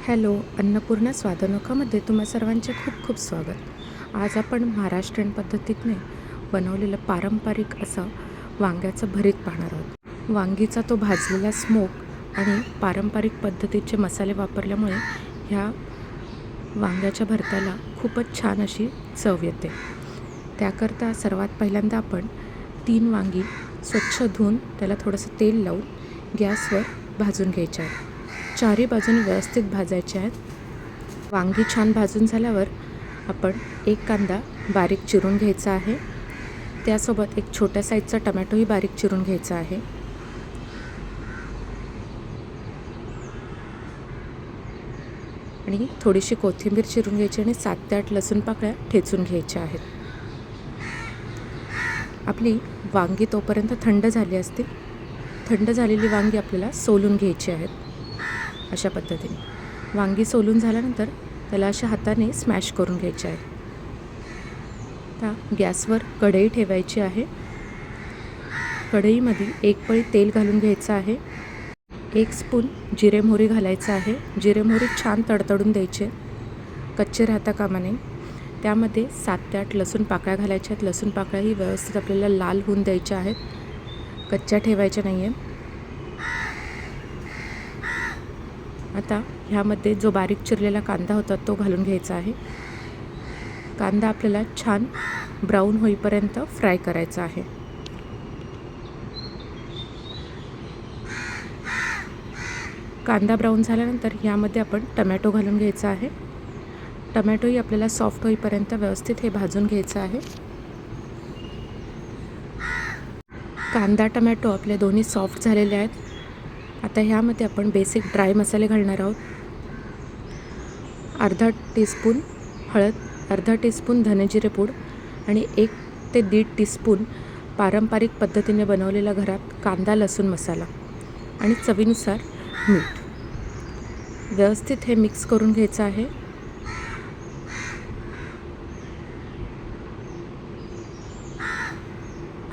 Hello, Annapurna स्वादनोखामध्ये तुम्हा सर्वांचे खूप खूप स्वागत. आज आपण महाराष्ट्रीयन पद्धतीने बनवलेलं पारंपरिक असं वांग्याचं भरीत पाहणार आहोत. वांगीचा तो भाजलेला स्मोक आणि पारंपरिक पद्धतीचे मसाले वापरल्यामुळे ह्या वांग्याच्या भरताला खूपच छान अशी चव येते. त्याकरता सर्वात पहिल्यांदा आपण 3 वांगी स्वच्छ धुवून त्याला थोडंसं तेल लावून गॅसवर भाजून घ्यायचे आहेत. चारी बाजूने व्यवस्थित भाजायचे आहेत. वांगी छान भाजून झाल्यावर आपण एक कांदा बारीक चिरून घ्यायचा आहे. त्यासोबत एक छोट्या साईजचा टमॅटोही बारीक चिरून घ्यायचा आहे. आणि थोडीशी कोथिंबीर चिरून घ्यायची आणि 7 ते 8 लसूण पाकळ्या ठेचून घ्यायच्या आहेत. आपली वांगी तोपर्यंत थंड झाली असतील. थंड झालेली वांगी आपल्याला सोलून घ्यायची आहेत. अशा पद्धतीने वांगी सोलून झाल्यानंतर त्याला अशा हाताने स्मॅश करून घ्यायचे आहे. आता गॅसवर कढई ठेवायची आहे. कढईमध्ये एक पळी तेल घालून घ्यायचं आहे. 1 स्पून जिरे मोहरी घालायचं आहे. जिरे मोहरी छान तडतडून द्यायचे, कच्चे राहता कामा नये. त्यामध्ये 7 ते 8 लसूण पाकळ्या घालायच्या आहेत. लसूण पाकळ्याही व्यवस्थित आपल्याला लाल होऊन द्यायच्या आहेत, कच्च्या ठेवायच्या नाही आहे. आता ह्यामध्ये जो बारीक चिरलेला कांदा होता तो घालून घ्यायचा आहे. कांदा आपल्याला छान ब्राऊन होईपर्यंत फ्राय करायचा आहे. कांदा ब्राऊन झाल्यानंतर ह्यामध्ये आपण टमॅटो घालून घ्यायचा आहे. टमॅटोही आपल्याला सॉफ्ट होईपर्यंत व्यवस्थित हे भाजून घ्यायचं आहे. कांदा टमॅटो आपले दोन्ही सॉफ्ट झालेले आहेत. आता ह्यामध्ये आपण बेसिक ड्राय मसाले घालणार आहोत. अर्धा टीस्पून हळद, अर्धा टीस्पून धनेजिरे पूड आणि 1 ते 1.5 टीस्पून पारंपरिक पद्धतीने बनवलेला घरात कांदा लसूण मसाला आणि चवीनुसार मीठ. व्यवस्थित हे मिक्स करून घ्यायचं आहे.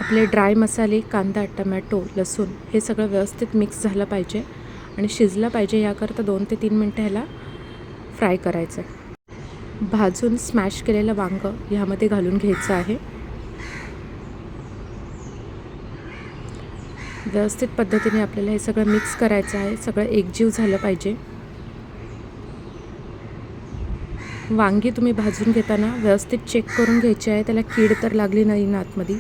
आपले ड्राय मसाले, कांदा, टमॅटो, लसूण हे सगळं व्यवस्थित मिक्स झालं पाहिजे आणि शिजलं पाहिजे. याकरता 2 ते 3 मिनटं ह्याला फ्राय करायचं आहे. भाजून स्मॅश केलेलं वांगं ह्यामध्ये घालून घ्यायचं आहे. व्यवस्थित पद्धतीने आपल्याला हे सगळं मिक्स करायचं आहे. सगळं एकजीव झालं पाहिजे. वांगी तुम्ही भाजून घेताना व्यवस्थित चेक करून घ्यायची आहे, त्याला कीड तर लागली नाही ना आतमध्ये.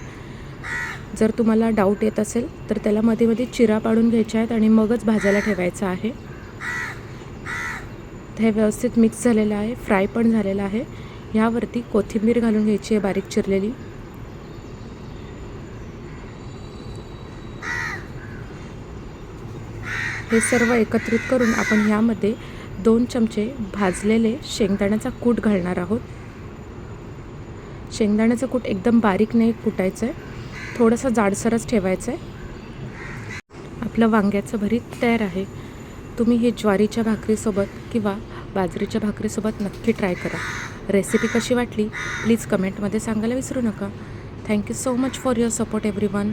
जर तुम्हाला डाऊट येत असेल तर त्याला मध्ये मध्ये चिरा पाडून घ्यायच्या आहेत आणि मगच भाजायला ठेवायचं आहे. हे व्यवस्थित मिक्स झालेलं आहे, फ्राय पण झालेलं आहे. ह्यावरती कोथिंबीर घालून घ्यायची आहे बारीक चिरलेली. हे सर्व एकत्रित करून आपण ह्यामध्ये 2 चमचे भाजलेले शेंगदाण्याचा कूट घालणार आहोत. शेंगदाण्याचं कूट एकदम बारीक नाही कुटायचं आहे, थोडंसं जाडसरच ठेवायचं आहे. आपलं वांग्याचं भरीत तयार आहे. तुम्ही हे ज्वारीच्या भाकरीसोबत किंवा बाजरीच्या भाकरीसोबत नक्की ट्राय करा. रेसिपी कशी वाटली प्लीज कमेंटमध्ये सांगायला विसरू नका. Thank you so much for your support everyone.